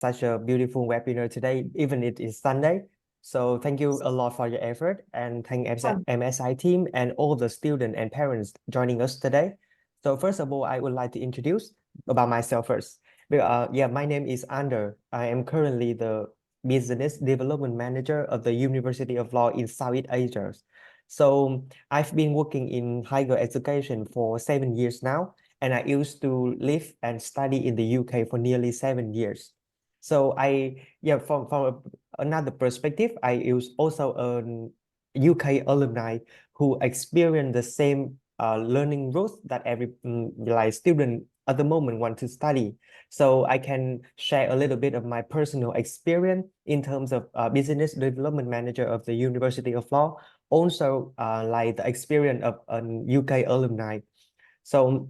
such a beautiful webinar today, even it is Sunday. So thank you a lot for your effort and thank MSI team and all the students and parents joining us today. So first of all, I would like to introduce about myself first. Yeah, my name is Ander. I am currently the Business Development Manager of the University of Law in Southeast Asia. So I've been working in higher education for 7 years now, and I used to live and study in the UK for nearly 7 years. So yeah, from another perspective, I use also a UK alumni who experience the same learning route that every like student at the moment want to study. So I can share a little bit of my personal experience in terms of business development manager of the University of Law, also like the experience of an UK alumni. So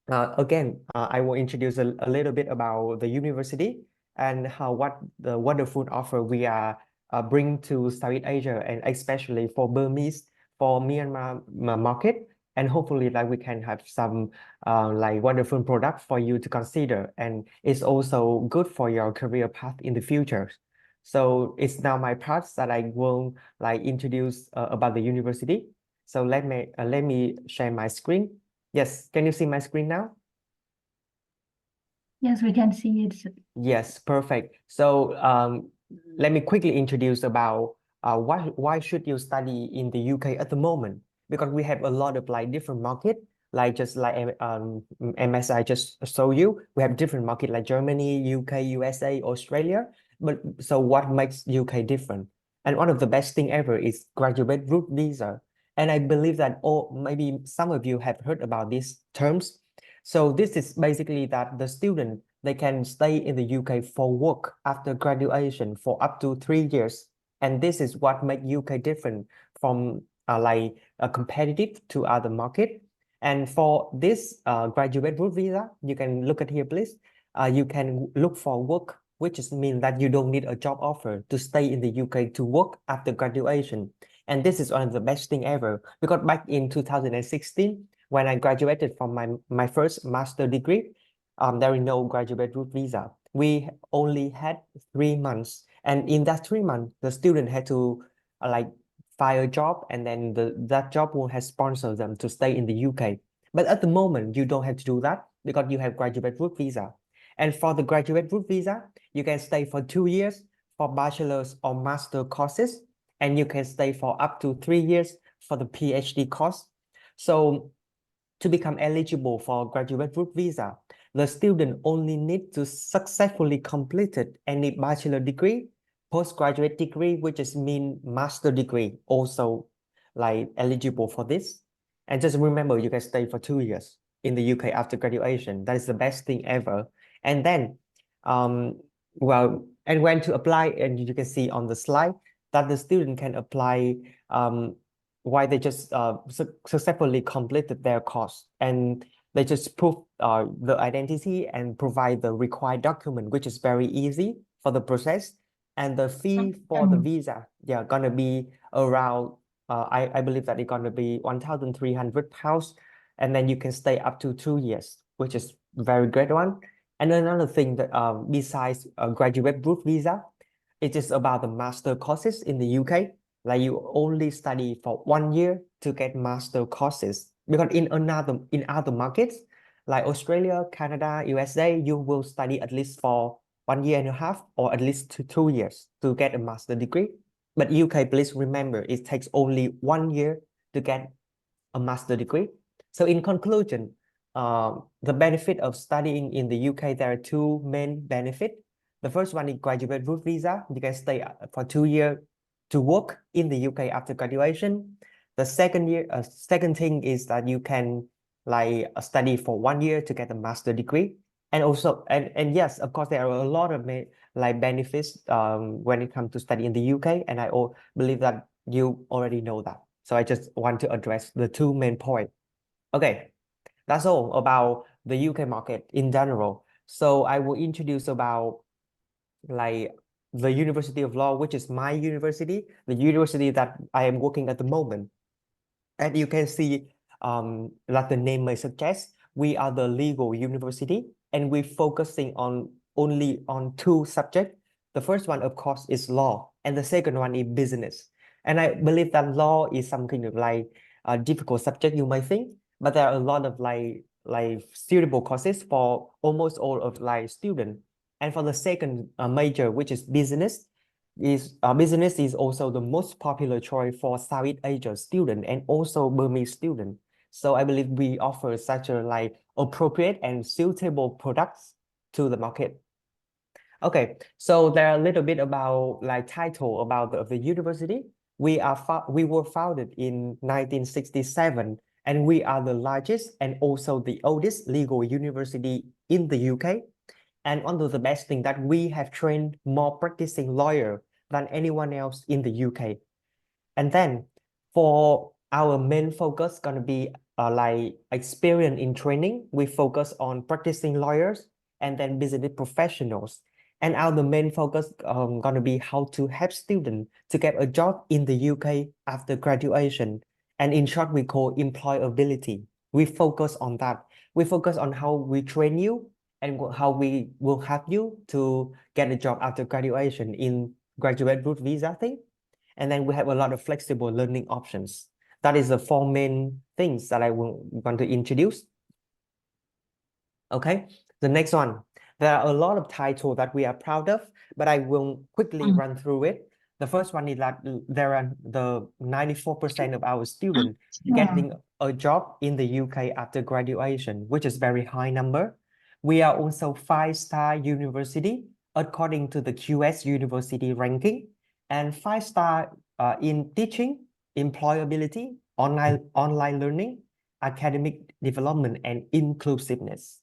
again, I will introduce a little bit about the university and what the wonderful offer we are bring to Southeast Asia and especially for Burmese, for Myanmar market. And hopefully like we can have some like wonderful product for you to consider. And it's also good for your career path in the future. So it's now my part that I will like introduce about the university. So let me share my screen. Yes, can you see my screen now? Yes, we can see it. Yes, perfect. So let me quickly introduce about why should you study in the UK at the moment? Because we have a lot of like different market, like just like MSI just show you, we have different market like Germany, UK, USA, Australia. But so what makes UK different? And one of the best thing ever is graduate route visa. And I believe that maybe some of you have heard about these terms. So this is basically that the student they can stay in the UK for work after graduation for up to 3 years. And this is what makes UK different from like competitive to other market. And for this graduate route visa, you can look at here, please. You can look for work, which is mean that you don't need a job offer to stay in the UK to work after graduation. And this is one of the best thing ever because back in 2016, when I graduated from my first master degree, there is no graduate route visa. We only had 3 months, and in that 3 months, the student had to like find a job, and then that job will have sponsored them to stay in the UK. But at the moment, you don't have to do that because you have graduate route visa. And for the graduate route visa, you can stay for 2 years for bachelor's or master courses, and you can stay for up to 3 years for the PhD course. So to become eligible for graduate route visa, the student only need to successfully complete any bachelor degree, postgraduate degree, which is mean master degree, also like eligible for this. And just remember, you can stay for 2 years in the UK after graduation. That is the best thing ever. And then, and when to apply, and you can see on the slide that the student can apply why they just successfully completed their course and they just prove the identity and provide the required document, which is very easy for the process. And the fee for the visa, yeah, gonna be around, I believe that it's gonna be £1,300. And then you can stay up to 2 years, which is very great one. And another thing that besides graduate route visa, it is about the master courses in the UK. Like you only study for 1 year to get master courses because in other markets like Australia, Canada, USA, you will study at least for 1.5 years or at least 2 years to get a master degree. But UK, please remember, it takes only 1 year to get a master degree. So in conclusion, the benefit of studying in the UK, there are two main benefits. The first one is graduate route visa. You can stay for 2 years to work in the UK after graduation. The second thing is that you can like study for 1 year to get a master degree. And also, and yes, of course, there are a lot of like benefits when it comes to study in the UK. And I believe that you already know that. So I just want to address the two main points. Okay, that's all about the UK market in general. So I will introduce about like the University of Law, which is my university, the university that I am working at the moment. And you can see, like the name may suggest, we are the legal university, and we're focusing on only on two subjects. The first one, of course, is law, and the second one is business. And I believe that law is something like a difficult subject, you might think, but there are a lot of suitable courses for almost all of students. And for the second major, which is business is also the most popular choice for Southeast Asia student and also Burmese student. So I believe we offer such a appropriate and suitable products to the market. Okay, so there are a little bit about title about the university. We were founded in 1967, and we are the largest and also the oldest legal university in the UK. And one of the best thing that we have trained more practicing lawyer than anyone else in the UK. And then for our main focus gonna be experience in training. We focus on practicing lawyers and then business professionals. And our main focus gonna be how to help students to get a job in the UK after graduation. And in short, we call employability. We focus on that. We focus on how we train you and how we will help you to get a job after graduation in graduate route visa thing. And then we have a lot of flexible learning options. That is the four main things that I want to introduce. Okay, the next one. There are a lot of titles that we are proud of, but I will quickly run through it. The first one is that there are the 94% of our students getting a job in the UK after graduation, which is very high number. We are also 5-star university according to the QS University ranking, and 5-star in teaching, employability, online learning, academic development, and inclusiveness.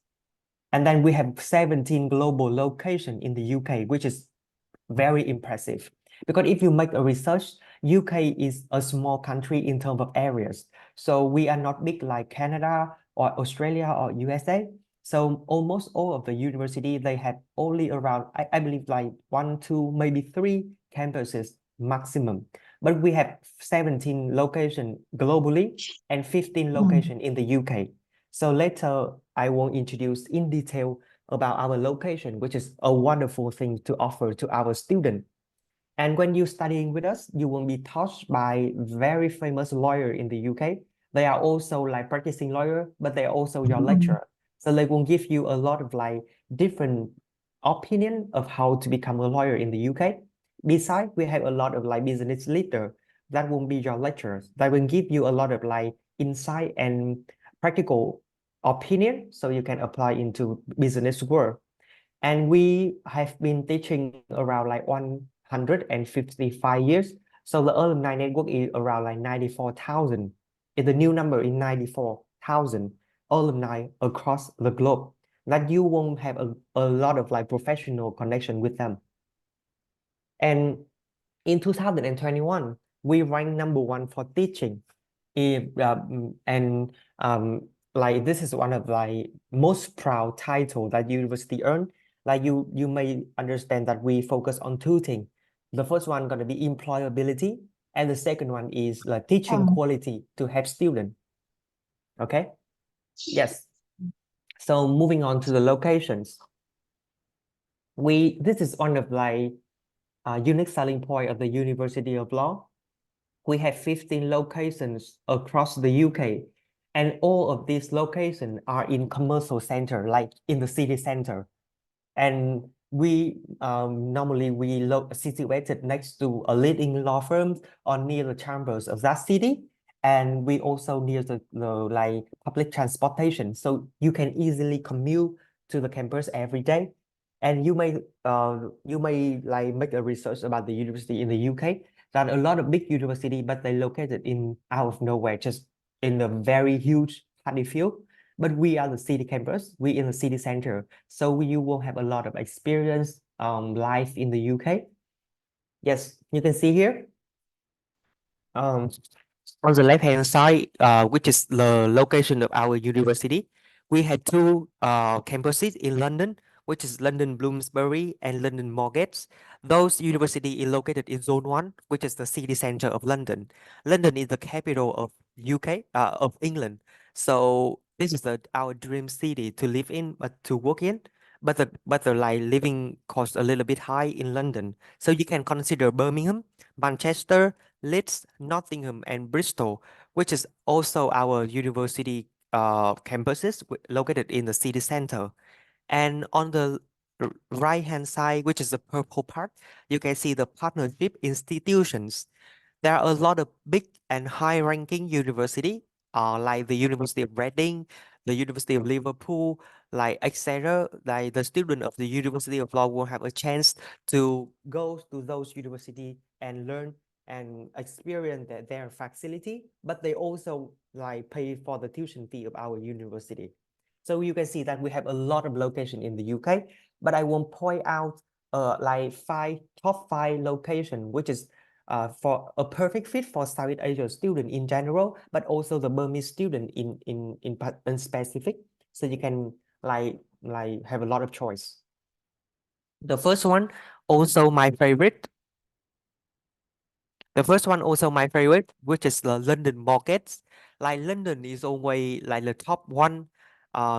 And then we have 17 global locations in the UK, which is very impressive. Because if you make a research, UK is a small country in terms of areas. So we are not big like Canada or Australia or USA. So almost all of the university, they have only around, I believe 1, 2, maybe 3 campuses maximum. But we have 17 locations globally and 15 locations in the UK. So later, I will introduce in detail about our location, which is a wonderful thing to offer to our students. And when you're studying with us, you will be taught by very famous lawyer in the UK. They are also practicing lawyer, but they are also your lecturer. So they will give you a lot of different opinion of how to become a lawyer in the UK. Besides, we have a lot of business leader that will be your lecturers. They will give you a lot of insight and practical opinion so you can apply into business world. And we have been teaching around 155 years. So the alumni network is around 94,000. The new number is 94,000 alumni across the globe that you won't have a lot of professional connection with them. And in 2021, we ranked #1 for teaching. And this is one of most proud title that university earned. You may understand that we focus on two things. The first one gonna be employability, and the second one is teaching quality to help students. Okay. Yes. So moving on to the locations. This is one of unique selling point of the University of Law. We have 15 locations across the UK, and all of these locations are in commercial center, like in the city center. And we normally situated next to a leading law firm or near the chambers of that city. And we also near the public transportation, so you can easily commute to the campus every day. And you may make a research about the university in the UK, that a lot of big university, but they located in out of nowhere, just in a very huge paddy field. But we are the city campus, we in the city center, so you will have a lot of experience life in the UK. Yes, you can see here. On the left-hand side, which is the location of our university, we had two campuses in London, which is London Bloomsbury and London Moorgate. Those university is located in Zone 1, which is the city center of London. London is the capital of UK, of England. So this is our dream city to live in, but to work in. but the like living cost a little bit high in London. So you can consider Birmingham, Manchester, Leeds, Nottingham, and Bristol, which is also our university campuses located in the city center. And on the right hand side, which is the purple part, you can see the partnership institutions. There are a lot of big and high-ranking university, like the University of Reading, the University of Liverpool, like etc. Like the student of the University of Law will have a chance to go to those university and learn and experience their facility, but they also like pay for the tuition fee of our university. So you can see that we have a lot of location in the UK, but I will point out like top five location, which is for a perfect fit for Southeast Asia student in general, but also the Burmese student in specific. So you can like have a lot of choice. The first one, also my favorite. The first one also my favorite, which is the London markets. Like London is always like the top one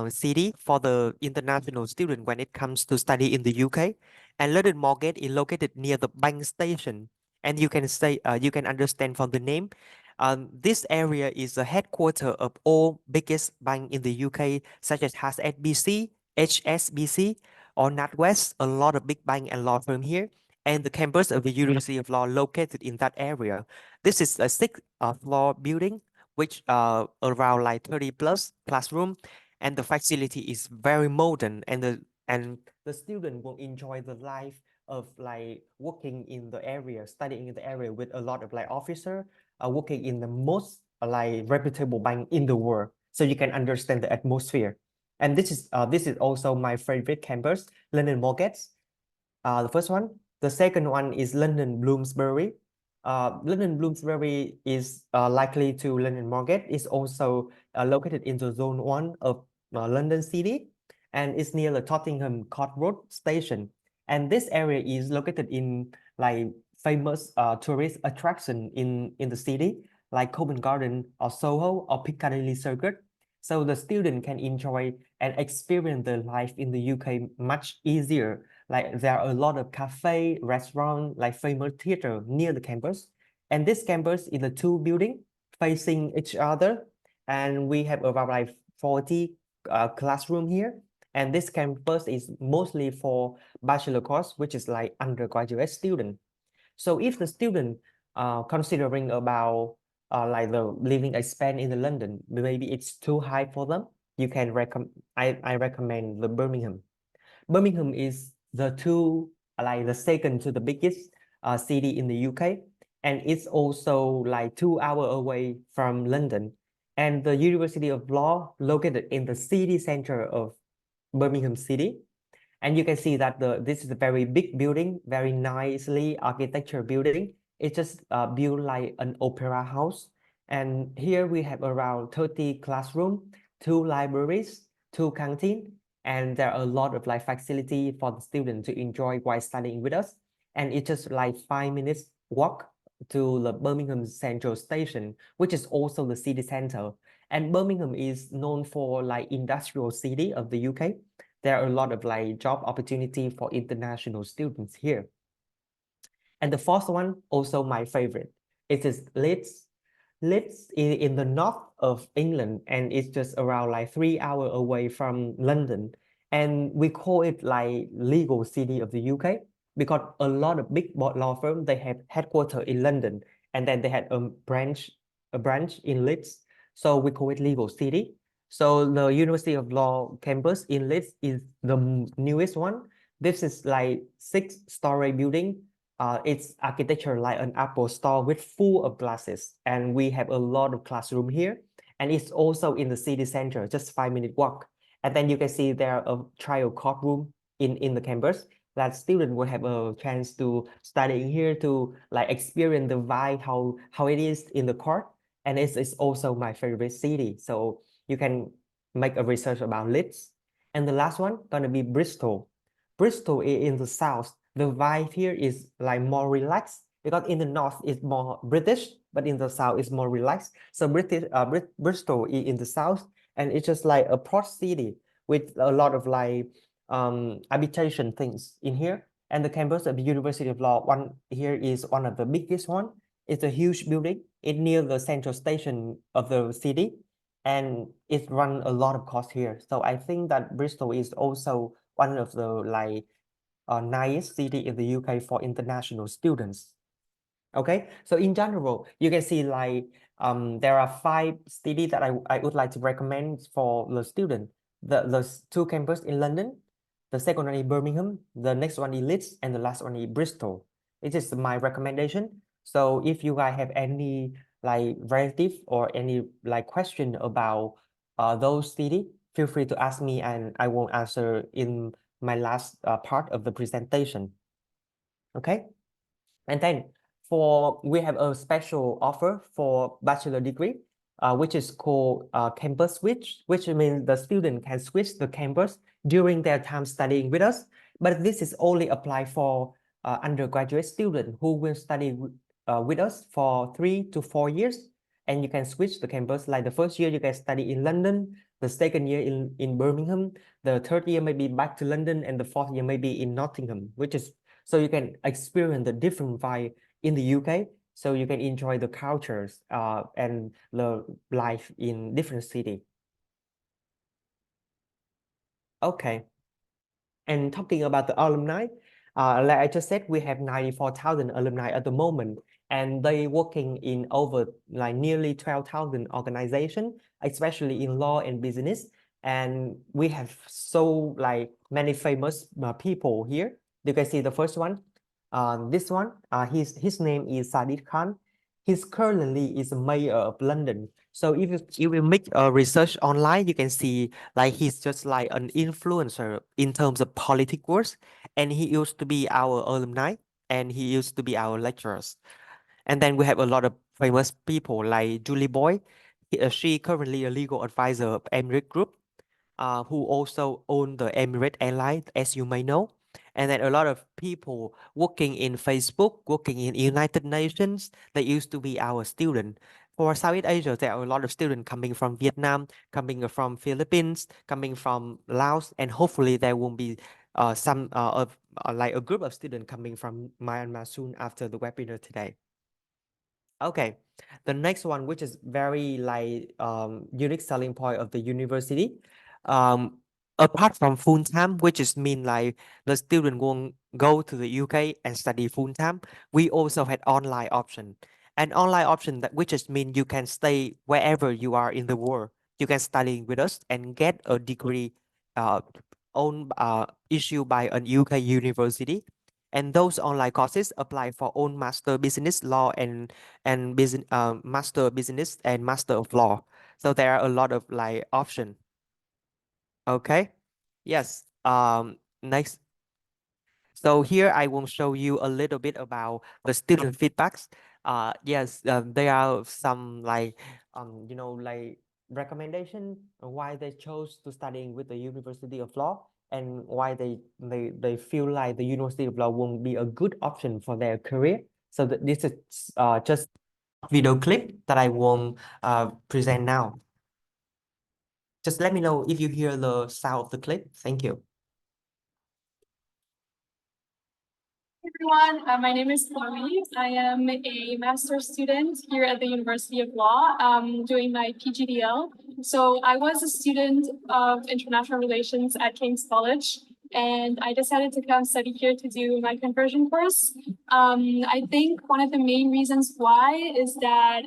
city for the international student when it comes to study in the UK. And London Market is located near the bank station. And you can say you can understand from the name. This area is the headquarter of all biggest bank in the UK, such as HSBC, or NatWest. A lot of big bank and law firm here, and the campus of the University of Law located in that area. This is a six-floor building, which around like 30 plus classroom, and the facility is very modern, and the student will enjoy the life of like working in the area, studying in the area with a lot of like officer, working in the most like reputable bank in the world. So you can understand the atmosphere. And this is also my favorite campus, London Markets. The first one. The second one is London Bloomsbury. London Bloomsbury is likely to London Market. It's also located in the zone 1 of London City, and it's near the Tottenham Court Road station. And this area is located in like famous tourist attraction in the city, like Covent Garden or Soho or Piccadilly Circuit. So the student can enjoy and experience the life in the UK much easier. Like there are a lot of cafe, restaurant, like famous theater near the campus. And this campus is a two building facing each other. And we have around like 40 classroom here. And this campus is mostly for bachelor course, which is like undergraduate student. So if the student considering about like the living expense in the London, maybe it's too high for them, you can recommend, I recommend the Birmingham. Birmingham is like the second to the biggest city in the UK, and it's also like 2 hours away from London. And the University of Law located in the city center of Birmingham City. And you can see that this is a very big building, very nicely architecture building. It's just built like an opera house. And here we have around 30 classroom, 2 libraries, 2 canteen, and there are a lot of like facility for the student to enjoy while studying with us. And it's just like 5 minutes walk to the Birmingham Central Station, which is also the city center. And Birmingham is known for like industrial city of the UK. There are a lot of like job opportunity for international students here. And the fourth one, also my favorite, it is Leeds. Leeds is in the north of England, and it's just around like 3 hours away from London. And we call it like legal city of the UK because a lot of big law firms, they have headquarters in London, and then they had a branch in Leeds. So we call it legal city. So the University of Law campus in Leeds is the newest one. This is like 6-story building. It's architecture like an Apple store with full of glasses, and we have a lot of classroom here. And it's also in the city center, just 5 minute walk. And then you can see there a trial courtroom in the campus that students will have a chance to study here to like experience the vibe how it is in the court. And it's also my favorite city. So you can make a research about Leeds. And the last one gonna be Bristol. Bristol is in the south. The vibe here is like more relaxed because in the north it's more British, but in the south it's more relaxed. So Bristol is in the south, and it's just like a port city with a lot of like habitation things in here. And the campus of the University of Law, one here is one of the biggest one. It's a huge building. It's near the central station of the city, and it run a lot of costs here. So I think that Bristol is also one of the nice city in the UK for international students. Okay, so in general, you can see there are 5 cities that I would like to recommend for the student. The 2 campus in London, the second one is Birmingham, the next one is Leeds, and the last one is Bristol. It is my recommendation. So if you guys have any relative or any question about those cities, feel free to ask me and I will answer in my last part of the presentation. Okay, and then we have a special offer for bachelor degree, which is called campus switch, which means the student can switch the campus during their time studying with us. But this is only applied for undergraduate students who will study with us for 3 to 4 years. And you can switch the campus. Like the first year, you can study in London, the second year in Birmingham, the third year maybe back to London, and the fourth year maybe in Nottingham, which is so you can experience the different vibe in the UK. So you can enjoy the cultures and the life in different city. Okay. And talking about the alumni, like I just said, we have 94,000 alumni at the moment, and they working in over nearly 12,000 organizations, especially in law and business. And we have so many famous people here. You can see the first one, this one, his name is Sadiq Khan. He's currently is mayor of London. So if you will make a research online, you can see he's just like an influencer in terms of politics works, and he used to be our alumni and he used to be our lecturers. And then we have a lot of famous people like Julie Boy. She currently a legal advisor of Emirates Group, who also own the Emirates Airlines, as you may know. And then a lot of people working in Facebook, working in United Nations, they used to be our student. For Southeast Asia, there are a lot of students coming from Vietnam, coming from Philippines, coming from Laos, and hopefully there will be some like a group of students coming from Myanmar soon after the webinar today. Okay, the next one, which is very unique selling point of the university, apart from full time, which is mean the student won't go to the UK and study full time, we also had online option. An online option that which is mean you can stay wherever you are in the world. You can study with us and get a degree issued by an UK university. And those online courses apply for own master business law and business master business and master of law. So there are a lot of option. Okay. Yes. Next. So here I will show you a little bit about the student feedbacks. Yes, there are some recommendation why they chose to studying with the University of Law and why they feel like the University of Law won't be a good option for their career. So this is just video clip that I will present now. Just let me know if you hear the sound of the clip. Thank you. Everyone, my name is 𝗛cie. I am a master's student here at the University of Law, doing my PGDL. So I was a student of international relations at King's College, and I decided to come study here to do my conversion course. I think one of the main reasons why is that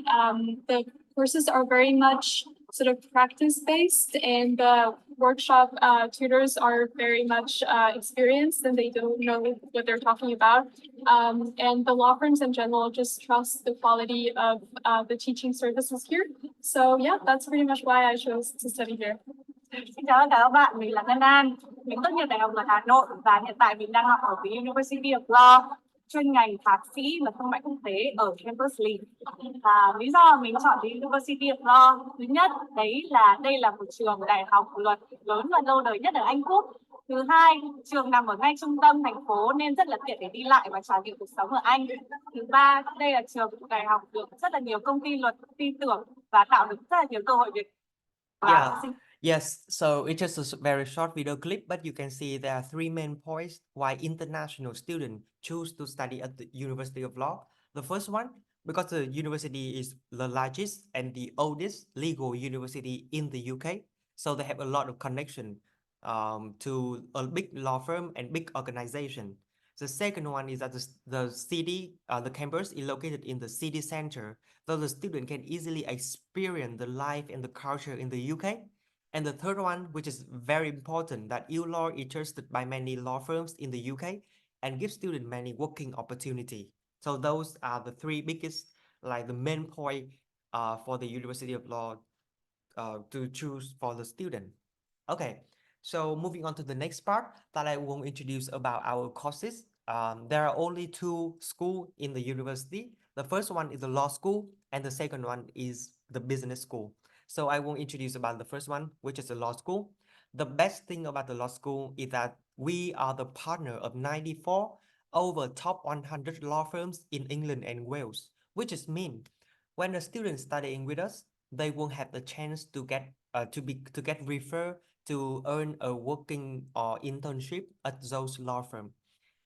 the courses are very much sort of practice-based, and the workshop tutors are very much experienced and they don't know what they're talking about. And the law firms in general just trust the quality of the teaching services here. So yeah, that's pretty much why I chose to study here. Xin chào tất cả các bạn, mình là Ngân An. Mình tốt nghiệp Đại học Luật Hà Nội và hiện tại mình đang học ở the University of Law, chuyên ngành thạc sĩ luật thương mại quốc tế ở 𝗠𝗵𝗱𝗆. Lý do mình chọn the University of Law, thứ nhất đấy là đây là một trường đại học luật lớn và lâu đời nhất ở Anh Quốc. Thứ hai, trường nằm ở ngay trung tâm thành phố nên rất là tiện để đi lại và trải nghiệm cuộc sống ở Anh. Thứ ba, đây là trường đại học được rất là nhiều công ty luật tin tưởng và tạo được rất là nhiều cơ hội việc. Yeah. Yes, so it's just a very short video clip, but you can see there are three main points why international students choose to study at the University of Law. The first one, because the university is the largest and the oldest legal university in the UK, so they have a lot of connection to a big law firm and big organization. The second one is that the city, the campus is located in the city center, so the student can easily experience the life and the culture in the UK. And the third one, which is very important, that ULaw is trusted by many law firms in the UK and gives students many working opportunity. So those are the three biggest, like the main point for the University of Law to choose for the student. Okay, so moving on to the next part that I will introduce about our courses. There are only two schools in the university. The first one is the law school and the second one is the business school. So I will introduce about the first one, which is the law school. The best thing about the law school is that we are the partner of 94 over top 100 law firms in England and Wales, which is mean when a student studying with us, they will have the chance to get referred to earn a working or internship at those law firm.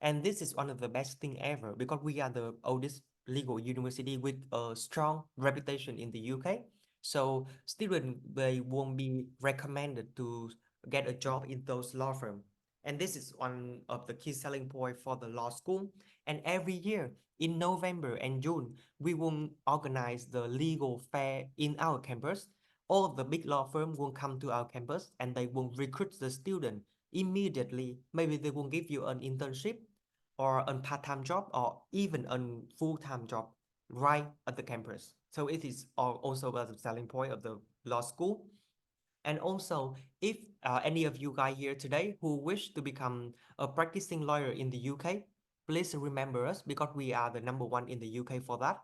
And this is one of the best thing ever because we are the oldest legal university with a strong reputation in the UK. So students, they won't be recommended to get a job in those law firm. And this is one of the key selling point for the law school. And every year in November and June, we will organize the legal fair in our campus. All of the big law firm will come to our campus and they will recruit the student immediately. Maybe they will give you an internship or a part-time job or even a full-time job right at the campus. So it is also a selling point of the law school. And also, if any of you guys here today who wish to become a practicing lawyer in the UK, please remember us because we are the number one in the UK for that.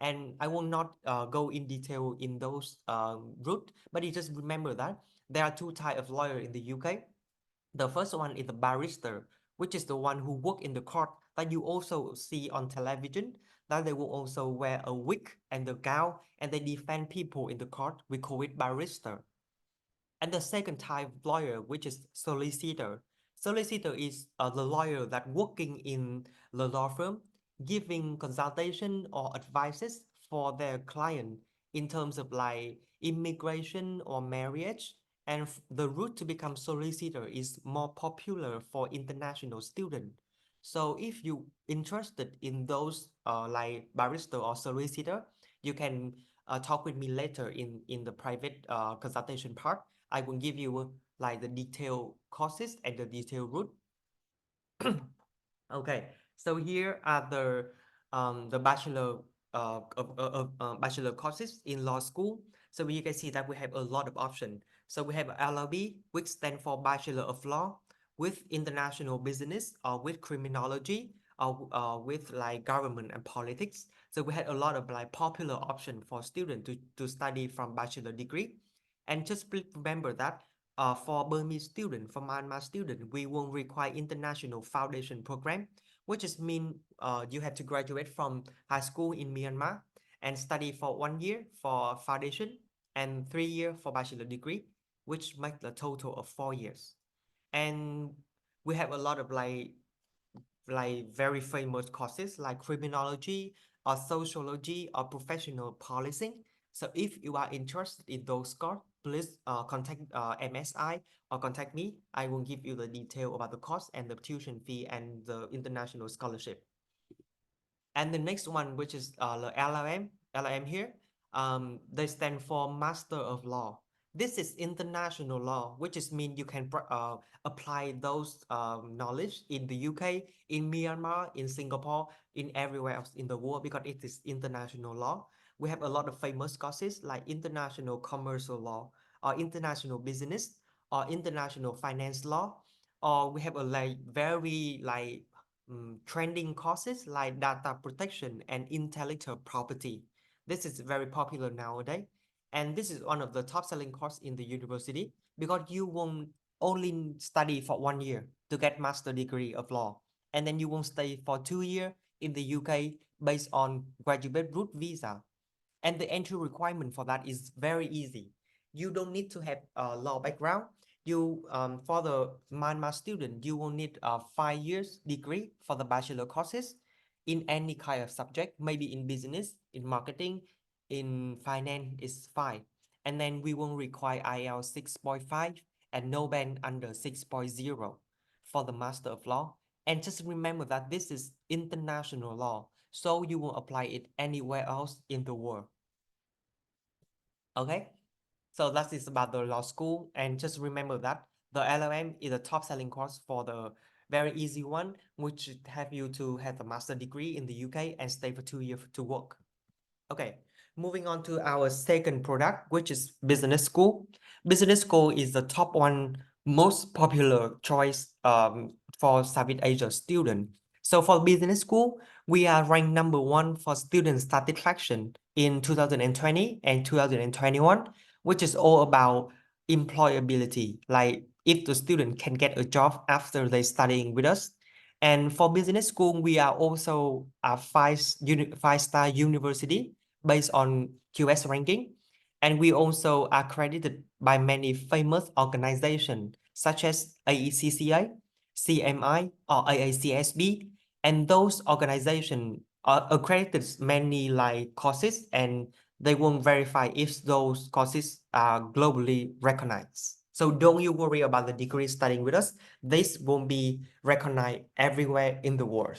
And I will not go in detail in those route, but you just remember that there are two types of lawyer in the UK. The first one is the barrister, which is the one who work in the court that you also see on television, that they will also wear a wig and the gown and they defend people in the court. We call it barrister. And the second type of lawyer, which is solicitor. Solicitor is the lawyer that working in the law firm, giving consultation or advices for their client in terms of like immigration or marriage. And the route to become solicitor is more popular for international students. So if you interested in those like barrister or solicitor, you can talk with me later in the private consultation part. I will give you like the detailed courses and the detailed route. Okay, so here are the bachelor courses in law school. So you can see that we have a lot of options. So we have LLB, which stands for Bachelor of Law, with international business or with criminology or with like government and politics. So we had a lot of like popular option for students to study from bachelor degree. And just please remember that for Burmese student, for Myanmar student, we will require international foundation program, which is mean you have to graduate from high school in Myanmar and study for 1 year for foundation and 3 years for bachelor degree, which makes a total of 4 years. And we have a lot of like very famous courses like criminology or sociology or professional policing. So if you are interested in those courses, please contact MSI or contact me. I will give you the detail about the course and the tuition fee and the international scholarship. And the next one, which is the LLM here, they stand for Master of Law. This is international law, which is mean you can apply those knowledge in the UK, in Myanmar, in Singapore, in everywhere else in the world because it is international law. We have a lot of famous courses like international commercial law or international business or international finance law, or we have a like very like trending courses like data protection and intellectual property. This is very popular nowadays. And this is one of the top selling course in the university because you won't only study for 1 year to get master degree of law. And then you won't stay for 2 years in the UK based on graduate route visa. And the entry requirement for that is very easy. you don't need to have a law background. You for the Myanmar student, you will need a 5 years degree for the bachelor courses in any kind of subject, maybe in business, in marketing, in finance is fine. And then we will require IELTS 6.5 and no band under 6.0 for the Master of Law. And just remember that this is international law, so you will apply it anywhere else in the world. Okay, so that is about the law school. And just remember that the LLM is a top selling course for the very easy one, which have you to have a master degree in the UK and stay for 2 years to work. Okay, moving on to our second product, which is business school. Business school is the top one most popular choice for Southeast Asia student. So for business school, we are ranked number 1 for student satisfaction in 2020 and 2021, which is all about employability, like if the student can get a job after they studying with us. And for business school, we are also a five-star university based on QS ranking. And we also are accredited by many famous organizations such as 𝗬𝗚CCA, CMI, or AACSB. And those organizations are accredited many like courses, and they won't verify if those courses are globally recognized. So don't you worry about the degree studying with us. This won't be recognized everywhere in the world.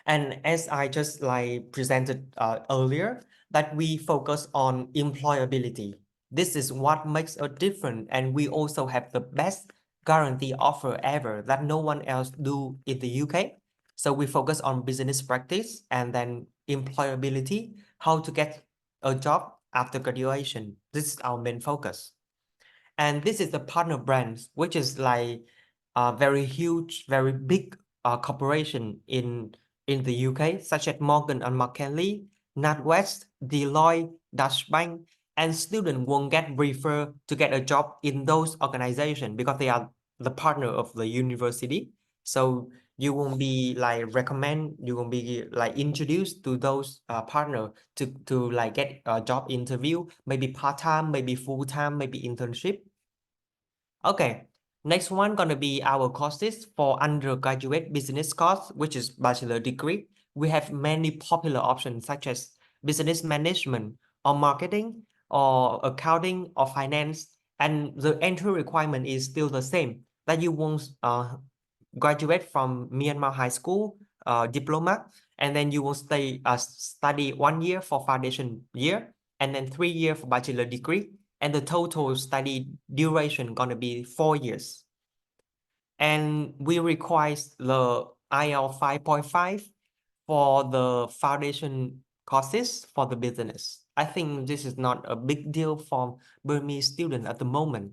And as I just like presented earlier, that we focus on employability. This is what makes a difference, and we also have the best guarantee offer ever that no one else do in the UK. So we focus on business practice and then employability, how to get a job after graduation. This is our main focus. And this is the partner brands, which is like a very huge, very big corporation in the UK, such as Morgan & McKinley, NatWest, Deloitte, Deutsche Bank, and students won't get referred to get a job in those organizations because they are the partner of the university. So you won't be like you won't be like introduced to those partner to like get a job interview, maybe part-time, maybe full-time, maybe internship. Okay, next one gonna be our courses for undergraduate business course, which is bachelor degree. We have many popular options such as business management or marketing or accounting or finance, and the entry requirement is still the same, that you won't graduate from Myanmar high school diploma, and then you will study 1 year for foundation year, and then 3 years for bachelor degree, and the total study duration gonna be 4 years. And we require the IELTS 5.5 for the foundation courses for the business. I think this is not a big deal for Burmese students at the moment.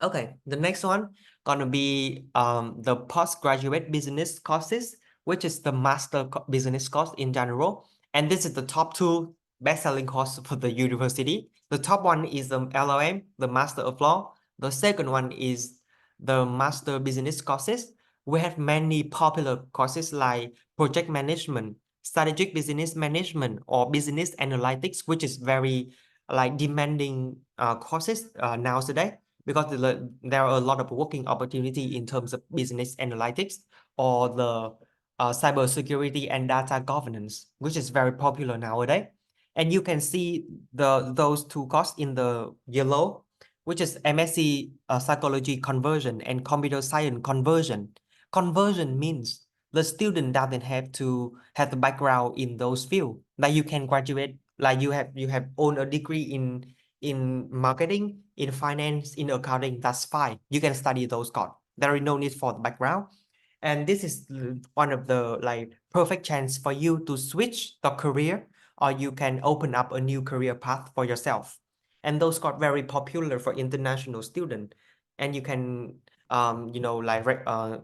Okay, the next one gonna be the postgraduate business courses, which is the master business course in general. And this is the top 2 best-selling course for the university. The top one is the LLM, the Master of Law. The second one is the master business courses. We have many popular courses like project management, strategic business management, or business analytics, which is very like demanding courses nowadays, because there are a lot of working opportunity in terms of business analytics or the cyber security and data governance, which is very popular nowadays. And you can see those 2 courses in the yellow, which is MSc psychology conversion and computer science conversion. Conversion means the student doesn't have to have the background in those fields. Like you can graduate, like you have own a degree in marketing, in finance, in accounting, that's fine. You can study those courses. There is no need for the background. And this is one of the like perfect chance for you to switch the career, or you can open up a new career path for yourself. And those got very popular for international students. And you can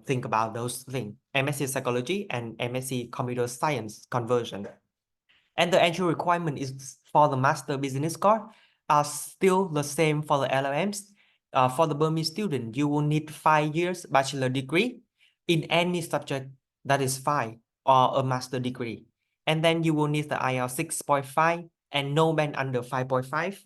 think about those things: MSc psychology and MSc computer science conversion. And the entry requirement is for the master business course are still the same for the LLMs. For the Burmese student, you will need 5 years bachelor degree in any subject that is 5 or a master degree. And then you will need the IELTS 6.5 and no band under 5.5.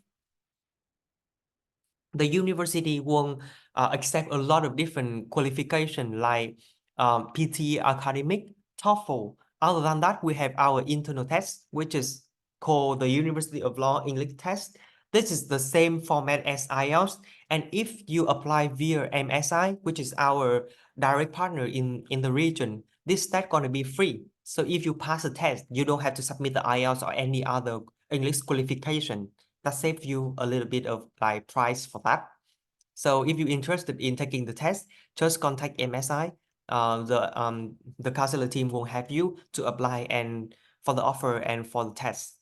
The university won't accept a lot of different qualification like PT academic, TOEFL. Other than that, we have our internal test, which is called the University of Law English test. This is the same format as IELTS. And if you apply via MSI, which is our direct partner in the region, this test gonna be free. So if you pass the test, you don't have to submit the IELTS or any other English qualification. That saves you a little bit of like price for that. So if you're interested in taking the test, just contact MSI. The counselor team will help you to apply and for the offer and for the test.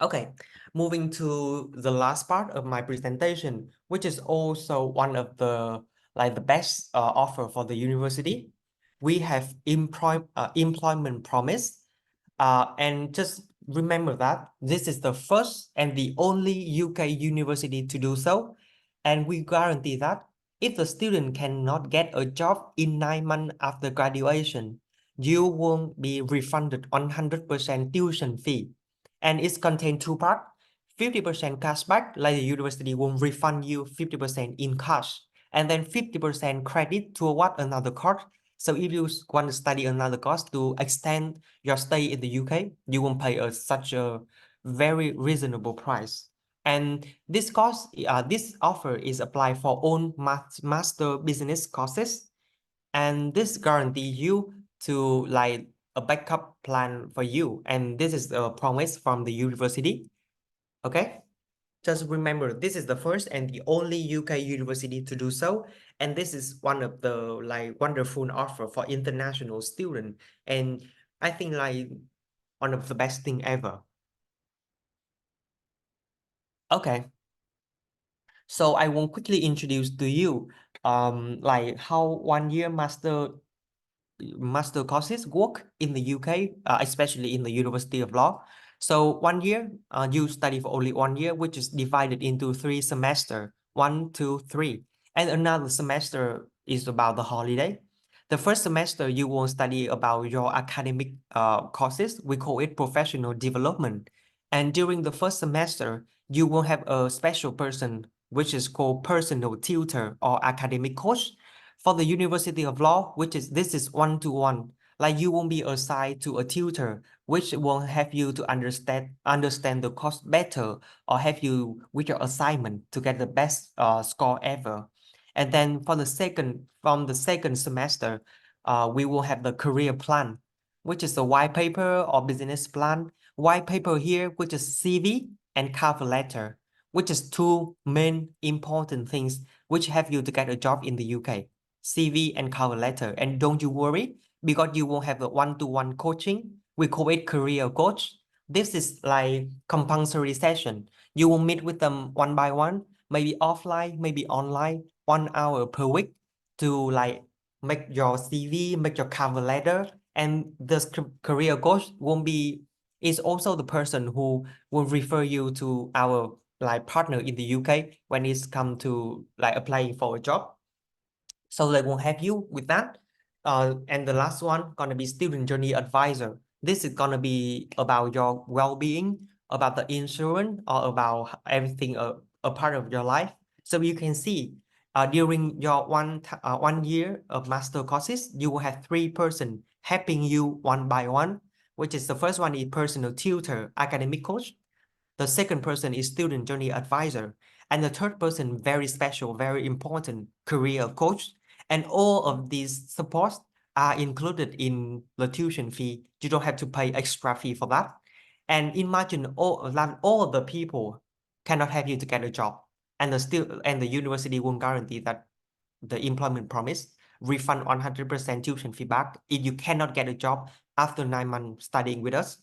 Okay, moving to the last part of my presentation, which is also one of the best offer for the university. We have employment promise, and just remember that this is the first and the only UK university to do so, and we guarantee that if the student cannot get a job in 9 months after graduation, you won't be refunded 100% tuition fee. And it's contained two parts. 50% cashback, like the university will refund you 50% in cash, and then 50% credit toward another course. So if you want to study another course to extend your stay in the UK, you won't pay such a very reasonable price. And this course, this offer is applied for all master business courses, and this guarantee you to like a backup plan for you. And this is a promise from the university. Okay, just remember, this is the first and the only UK university to do so, and this is one of the like wonderful offer for international student, and I think like one of the best thing ever. Okay, so I will quickly introduce to you like how 1 year master courses work in the UK, especially in the University of Law. So 1 year, you study for only 1 year, which is divided into 3 semesters, 1, 2, 3. And another semester is about the holiday. The first semester, you will study about your academic courses. We call it professional development. And during the first semester, you will have a special person, which is called personal tutor or academic coach. For the University of Law, this is one-to-one, like you won't be assigned to a tutor, which will help you to understand the course better or help you with your assignment to get the best score ever. And then from the second semester, we will have the career plan, which is the white paper or business plan. White paper here, which is CV and cover letter, which is two main important things which help you to get a job in the UK. CV and cover letter. And don't you worry, because you will have a one-to-one coaching. We call it career coach. This is like compulsory session. You will meet with them one by one, maybe offline, maybe online, 1 hour per week to like make your CV, make your cover letter. And this career coach is also the person who will refer you to our like partner in the UK when it's come to like applying for a job. So they will help you with that. And the last one gonna be student journey advisor. This is gonna be about your well-being, about the insurance, or about everything a part of your life. So you can see during your 1 year of master courses, you will have 3 persons helping you one by one, which is the first one is personal tutor, academic coach. The second person is student journey advisor. And the third person, very special, very important, career coach. And all of these supports are included in the tuition fee. You don't have to pay extra fee for that. And imagine all of the people cannot help you to get a job. And the university won't guarantee that the employment promise refund 100% tuition fee back if you cannot get a job after 9 months studying with us.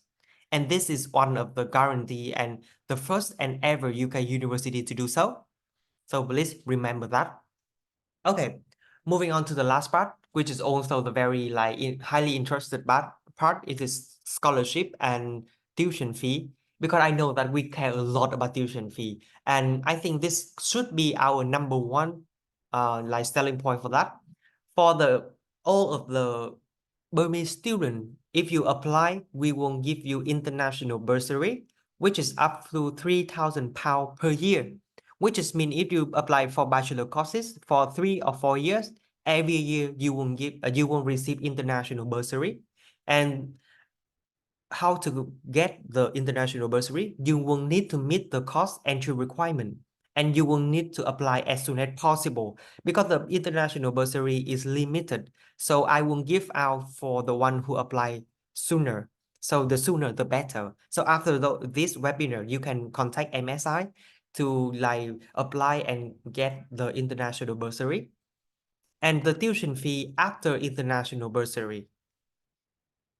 And this is one of the guarantee and the first and ever UK university to do so. So please remember that. Okay, moving on to the last part, which is also the very highly interested part. It is scholarship and tuition fee, because I know that we care a lot about tuition fee, and I think this should be our number one selling point for that. For all of the Burmese student, if you apply, we will give you international bursary which is up to £3,000 per year, which is mean if you apply for bachelor courses for 3 or 4 years, every year you will receive international bursary. And how to get the international bursary? You will need to meet the cost entry requirement, and you will need to apply as soon as possible because the international bursary is limited. So I will give out for the one who apply sooner. So the sooner the better. So after this webinar, you can contact MSI to like apply and get the international bursary. And the tuition fee after international bursary,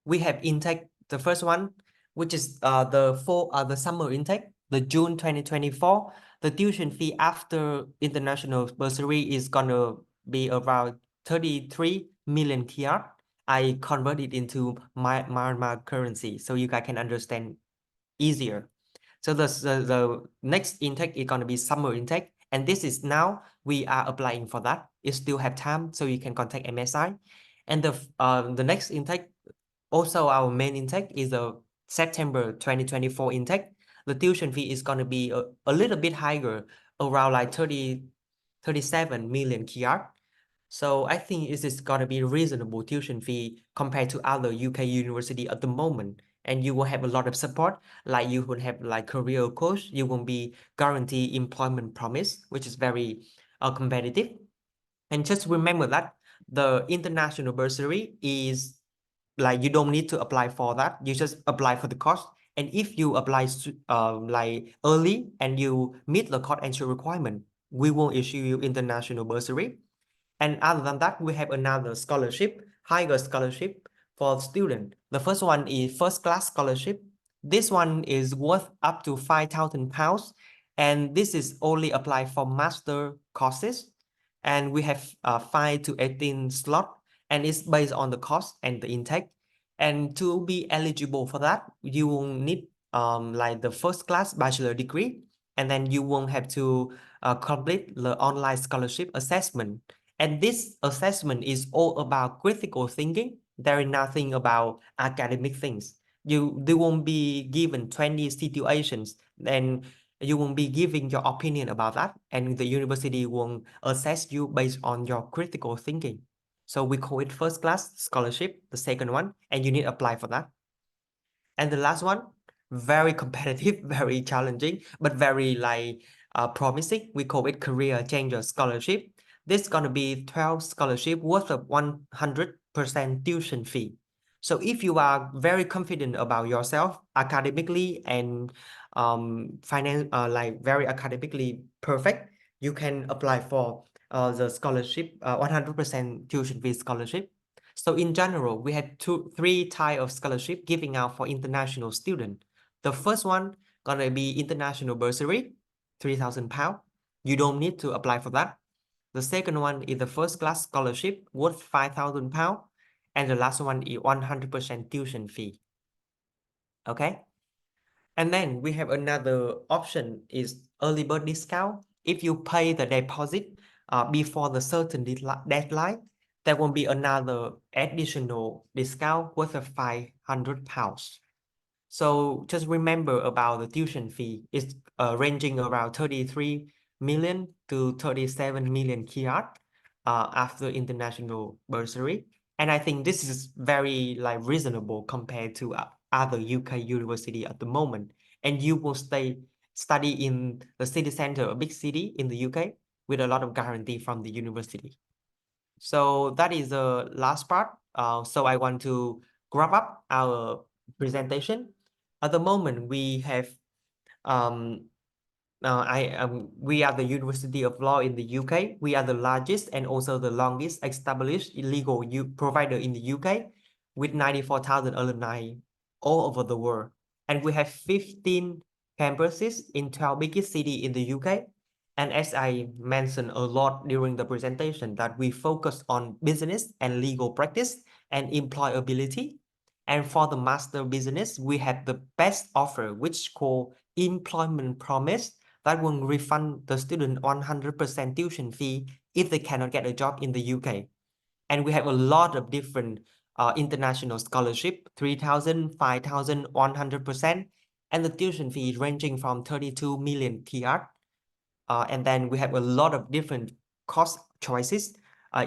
we have intake. The first one, which is the summer intake, the June 2024, the tuition fee after international bursary is gonna be around 33 million KR. I convert it into Myanmar currency so you guys can understand easier. So the next intake is gonna be summer intake, and this is now we are applying for that. You still have time, so you can contact MSI. And the next intake, also our main intake, is the September 2024 intake. The tuition fee is going to be a little bit higher, around like 37 million KR. So I think it is going to be reasonable tuition fee compared to other UK university at the moment. And you will have a lot of support, like you will have like career coach, you will be guaranteed employment promise, which is very competitive. And just remember that the international bursary is like you don't need to apply for that. You just apply for the course. And if you apply like early and you meet the course entry requirement, we will issue you international bursary. And other than that, we have another scholarship, higher scholarship for student. The first one is first class scholarship. This one is worth up to £5,000, and this is only applied for master courses. And we have 5 to 18 slot, and it's based on the cost and the intake. And to be eligible for that, you will need like the first class bachelor degree, and then you will have to complete the online scholarship assessment. And this assessment is all about critical thinking. There is nothing about academic things. They won't be given 20 situations, and you won't be giving your opinion about that, and the university won't assess you based on your critical thinking. So we call it first class scholarship, the second one, and you need to apply for that. And the last one, very competitive, very challenging, but very like promising. We call it career changer scholarship. This is gonna be 12 scholarship worth of 100% tuition fee. So if you are very confident about yourself academically and like very academically perfect, you can apply for the scholarship, 100% tuition fee scholarship. So in general, we have three types of scholarship giving out for international students. The first one gonna be international bursary, £3,000. You don't need to apply for that. The second one is the first class scholarship worth £5,000. And the last one is 100% tuition fee. Okay. And then we have another option is early bird discount. If you pay the deposit before the certain deadline, there will be another additional discount worth of £500. So just remember about the tuition fee. It's ranging around 33 million to 37 million KR after international bursary. And I think this is very like reasonable compared to other UK university at the moment. And you will study in the city center, a big city in the UK, with a lot of guarantee from the university. So that is the last part. So I want to wrap up our presentation. At the moment, we have we are the University of Law in the UK. We are the largest and also the longest established legal provider in the UK, with 94,000 alumni all over the world. And we have 15 campuses in 12 biggest cities in the UK. And as I mentioned a lot during the presentation, that we focus on business and legal practice and employability. And for the master business, we have the best offer, which called employment promise, that will refund the student 100% tuition fee if they cannot get a job in the UK. And we have a lot of different international scholarship, 3,000, 5,000, 100%. and the tuition fee is ranging from 32 million KR. And then we have a lot of different course choices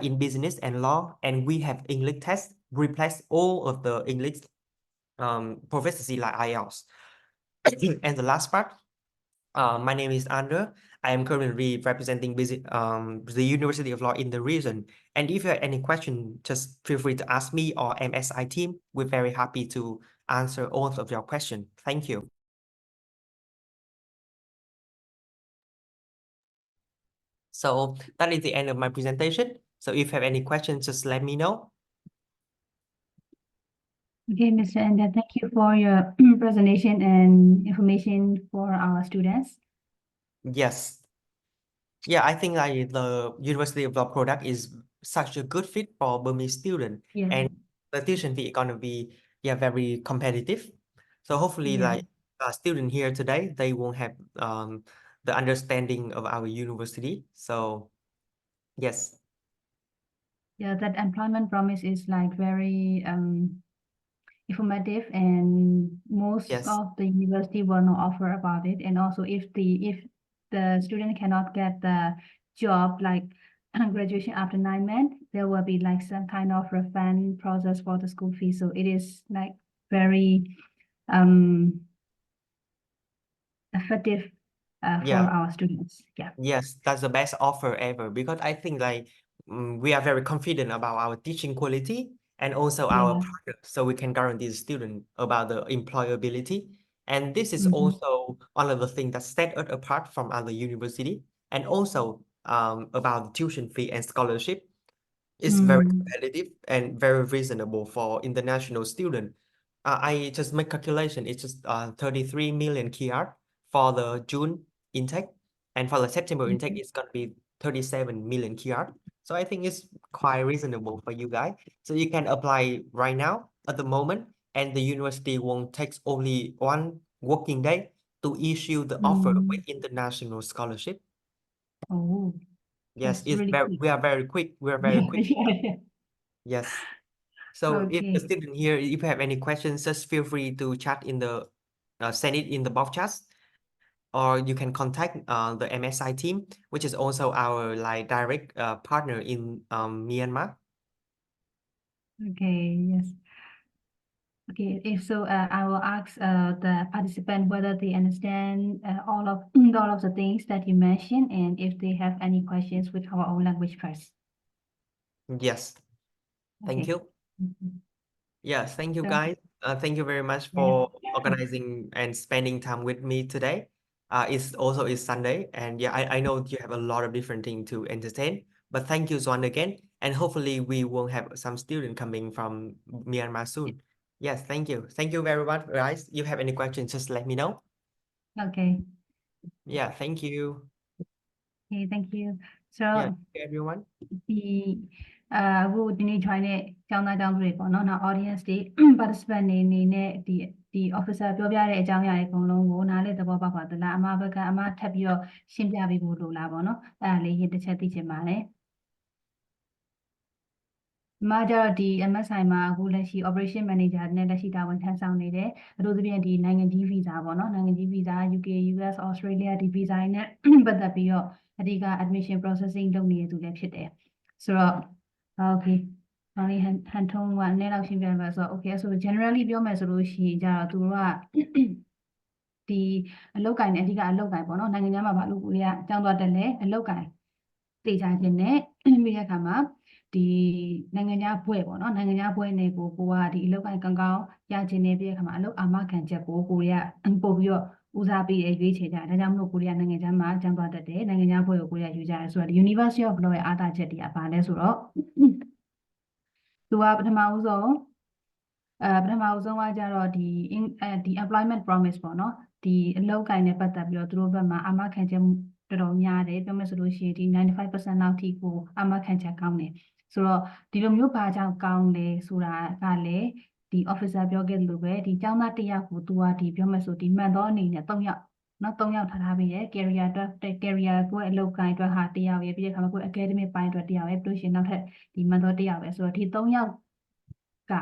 in business and law, and we have English test replace all of the English proficiency like IELTS. And the last part, my name is Andre. I am currently representing the University of Law in the region. And if you have any question, just feel free to ask me or MSI team. We're very happy to answer all of your questions. Thank you. So that is the end of my presentation. So if you have any questions, just let me know. Okay, Mr. Anda, thank you for your presentation and information for our students. Yes. Yeah, I think like the University of Law product is such a good fit for Burmese students. Yeah. And the tuition fee is gonna be very competitive. So hopefully Yeah. like students here today, they won't have the understanding of our university. So yes. Yeah, that employment promise is like very informative, and most Yes. of the university will not offer about it. And also if the student cannot get the job like graduation after 9 months, there will be like some kind of refund process for the school fee. So it is like very effective for Yeah. our students. Yeah. Yes, that's the best offer ever, because I think like we are very confident about our teaching quality and also our Yeah. product, so we can guarantee the student about the employability. And this is Mhm. also one of the things that set us apart from other university. And also about the tuition fee and scholarship is very competitive and very reasonable for international student. I just make calculation. It's just 33 million KR for the June intake, and for the September intake, it's gonna be 37 million KR. So I think it's quite reasonable for you guys. So you can apply right now at the moment, and the university won't take only 1 working day to issue the offer with international scholarship. Oh, Yes, that's it's really very, quick. we are very quick. We are very quick. Yeah. Yes. So if the Okay. student here, if you have any questions, just feel free to chat in the send it in the box chat, or you can contact the MSI team, which is also our like direct partner in Myanmar. Okay. Yes. Okay. If so, I will ask the participant whether they understand all of the things that you mentioned, and if they have any questions with our own language first. Yes. Thank Okay. you. Yes, thank you So, guys. Thank you very much yeah. for organizing and spending time with me today. It's also is Sunday, and yeah, I know you have a lot of different things to entertain, but thank you Swan again, and hopefully we will have some student coming from Myanmar soon. Yes, thank you. Thank you very much, guys. If you have any questions, just let me know. Okay. Yeah, thank you. Okay. Thank you. So, Yeah, thank you, everyone. အခုဒီနေ့ join တဲ့ကျောင်းသားကျောင်းသူတွေပေါ့နော် နောက် audience တွေ participant တွေအနေနဲ့ဒီ officer ပြောပြတဲ့အကြောင်းအရာတွေအကုန်လုံးကိုနားလည်သဘောပေါက်ပါသလားအမဘက်ကအမထပ်ပြီးတော့ရှင်းပြပေးဖို့လိုလားပေါ့နော်အဲ့ဒါလေးရင်တစ်ချက်သိချင်ပါတယ်အမကျတော့ဒီ MSI မှာအခုလက်ရှိ operation manager နဲ့လက်ရှိတာဝန်ထမ်းဆောင်နေတယ်အထူးသဖြင့်ဒီနိုင်ငံကြီး visa ပေါ့နော်နိုင်ငံကြီး visa UK US Australia ဒီ visa တွေနဲ့ပတ်သက်ပြီးတော့အဓိက admission processing လုပ်နေတဲ့သူလည်းဖြစ်တယ်ဆိုတော့ okay ဒါလေးဟန်ထုံးကနည်းနည်းလောက်ရှင်းပြပါဆိုတော့ okay ဆို generally ပြောမယ်ဆိုလို့ရှိရင်ကြတော့သူတို့ကဒီအလုပ်ကိုင်နဲ့အဓိကအလုပ်ကိုင်ပေါ့နော်နိုင်ငံခြားမှာဘာလို့ကိုရီးယားအကြောင်းသွားတက်လဲအလုပ်ကိုင်တေချာခြင်းနဲ့ပြီးတဲ့အခါမှာဒီနိုင်ငံခြားဘွဲ့ပေါ့နော်နိုင်ငံခြားဘွဲ့နဲ့ကိုကဒီအလုပ်ကိုင်ကောင်းကောင်းရခြင်းနဲ့ပြီးတဲ့အခါမှာအလုပ်အာမခံချက်ကိုကိုရီးယားပို့ပြီးတော့ဦးစားပေးရွေးချယ်ကြတယ်ဒါကြောင့်မလို့ကိုရီးယားနိုင်ငံခြားမှာအကြောင်းသွားတက်တယ်နိုင်ငံခြားဘွဲ့ကိုကိုရီးယားယူကြတယ်ဆိုတော့ဒီ University of Law ရဲ့အားသာချက်တွေကဘာလဲဆိုတော့သူကပထမဦးဆုံးကကြတော့ဒီ employment promise ပေါ့နော်ဒီအလုပ်ကိုင်နဲ့ပတ်သက်ပြီးတော့သူတို့ဘက်မှာအာမခံချက်တော်တော်များတယ်ပြောမယ်ဆိုလို့ရှိရင်ဒီ 95% လောက်ထိကိုအာမခံချက်ကောင်းတယ်ဆိုတော့ဒီလိုမျိုးဘာကြောင့်ကောင်းလဲဆိုတာကလည်းဒီ officer ပြောခဲ့လို့ပဲဒီကျောင်းသားတစ်ယောက်ကိုသူကဒီပြောမယ်ဆိုဒီမှန်သောအနေနဲ့3ယောက်နော်3ယောက်ထားပေးတယ် career ကိုအလုပ်ကိုင်အတွက်ဟာ1ယောက်ရဲ့ပြီးတဲ့အခါမှာကို academic ပိုင်းအတွက်1ယောက်ရဲ့ပြီးလို့ရှိရင်နောက်ထပ်ဒီမှန်သော1ယောက်ပဲဆိုတော့ဒီ3ယောက်က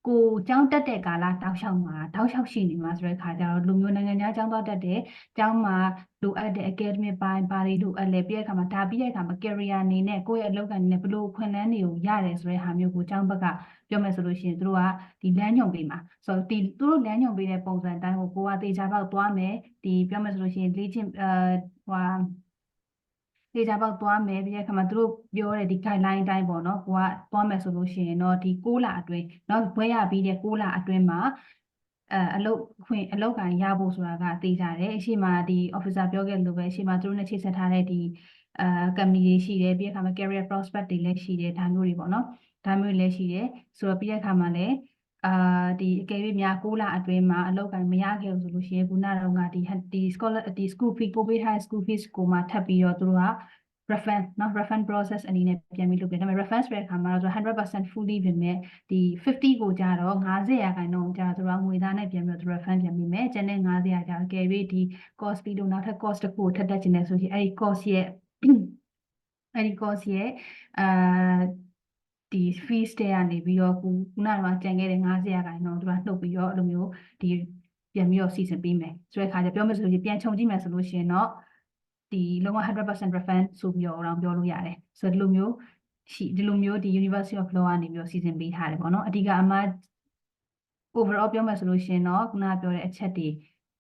ကိုကျောင်းတက်တဲ့ကာလတောက်လျှောက်မှာတောက်လျှောက်ရှိနေမှာဆိုတဲ့ခါကျတော့လူမျိုးနိုင်ငံသားကျောင်းသွားတက်တဲ့ကျောင်းမှာလိုအပ်တဲ့ academic ပိုင်းဘာတွေလိုအပ်လဲပြီးတဲ့အခါမှာဒါပြီးတဲ့အခါမှာ career အနေနဲ့ကိုယ့်ရဲ့အလုပ်ကနေဘယ်လိုခွင့်လန်းတွေကိုရတယ်ဆိုတဲ့ဟာမျိုးကိုကျောင်းဘက်ကပြောမယ်ဆိုလို့ရှိရင်သူတို့ကဒီလမ်းညွှန်ပေးမှာဆိုတော့ဒီသူတို့လမ်းညွှန်ပေးတဲ့ပုံစံအတိုင်းကိုကသေချာပေါက်သွားမယ်ဒီပြောမယ်ဆိုလို့ရှိရင်လေ့ကျင့်သေချာပေါက်သွားမယ်ပြီးတဲ့အခါမှာသူတို့ပြောတဲ့ဒီ guideline အတိုင်းပေါ့နော်ကိုကသွားမယ်ဆိုလို့ရှိရင်တော့ဒီ6လအတွင်းเนาะဘွဲရပြီးတဲ့6လအတွင်းမှာအလုပ်ကန်ရဖို့ဆိုတာကသိကြတယ်အရှိမဒီ officer ပြောခဲ့လို့ပဲအရှိမသူတို့နဲ့ချိတ်ဆက်ထားတဲ့ဒီcompany တွေရှိတယ်ပြီးတဲ့အခါမှာ career prospect တွေလည်းရှိတယ်ဒါမျိုးတွေပေါ့နော်ဒါမျိုးတွေလည်းရှိတယ်ဆိုတော့ပြီးတဲ့အခါမှာလည်းဒီအကယ်၍များ6လအတွင်းမှာအလုပ်ကန်မရခဲ့ဘူးဆိုလို့ရှိရင်ခုနကတော့ငါဒီ scholar ဒီ school fee ပို့ပေးထားတဲ့ school fees ကိုမှထပ်ပြီးတော့သူတို့ကrefund เนาะ refund process အနေနဲ့ပြန်ပြီးလုပ်တယ်ဒါပေမဲ့ refund ဆိုတဲ့အခါမှာတော့ 100% fully ပြင်မဲ့ဒီ50ကိုကြတော့50%ကြာသူတို့ငွေသားနဲ့ပြန်ပြီးတော့ refund ပြန်ပြီးမယ်ကျန်တဲ့50ကြာအကယ်၍ဒီ cost ပြီးတော့နောက်ထပ် cost တစ်ခုကိုထပ်တက်ချင်တယ်ဆိုရင်အဲ့ဒီ cost ရဲ့ဒီ fees တွေကနေပြီးတော့ခုနကကြံခဲ့တဲ့50%တော့သူကနှုတ်ပြီးတော့အဲ့လိုမျိုးဒီပြန်ပြီးတော့စီစဉ်ပေးမယ်ဆိုတဲ့အခါကျပြောမယ်ဆိုလို့ပြန်ခြုံကြည့်မယ်ဆိုလို့ရှိရင်တော့ဒီလုံးဝ 100% refund ဆိုပြီးတော့ပြောလို့ရတယ်ဆိုတော့ဒီလိုမျိုးဒီ University of Law ကနေပြီးတော့စီစဉ်ပေးထားတယ်ပေါ့နော်အဓိကအမှ overall ပြောမယ်ဆိုလို့ရှိရင်တော့ခုနကပြောတဲ့အချက်တွေ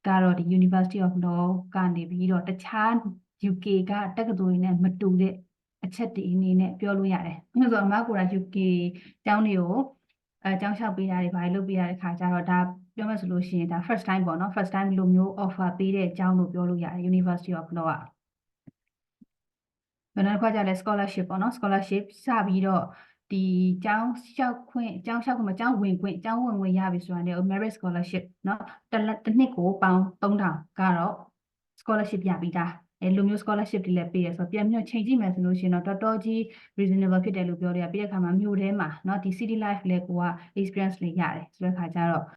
ကတော့ဒီ University of Law ကနေပြီးတော့တခြား UK ကတက္ကသိုလ်တွေနဲ့မတူတဲ့အချက်တွေအနေနဲ့ပြောလို့ရတယ်။အဲဆိုအမက UK ကျောင်းတွေကိုကျောင်းလျှောက်ပေးတာတွေဘာလို့လုပ်ပေးရတဲ့ခါကျတော့ဒါပြောမယ်ဆိုလို့ရှိရင်ဒါ first time ပေါ့နော် first time လိုမျိုး offer ပေးတဲ့ကျောင်းလို့ပြောလို့ရတယ် University of Law ကဘယ်တော့ကြလဲ scholarship ပေါ့နော် scholarship စပြီးတော့ဒီကျောင်းလျှောက်ခွင့်ကျောင်းဝင်ခွင့်ရပြီဆိုတာနဲ့ merit scholarship เนาะတစ်နှစ်ကိုပေါင်3000ကတော့ scholarship ရပြီးသားလူမျိုး scholarship တွေလည်းပေးရဆိုတော့ပြန်ပြီးချိန်ကြည့်မယ်ဆိုလို့ရှိရင်တော့တော်တော်ကြီး reasonable ဖြစ်တယ်လို့ပြောရပြီးတဲ့အခါမှာမြို့ထဲမှာเนาะဒီ city life လည်းကိုက experience လေးရတယ်ဆိုတဲ့အခါကျတော့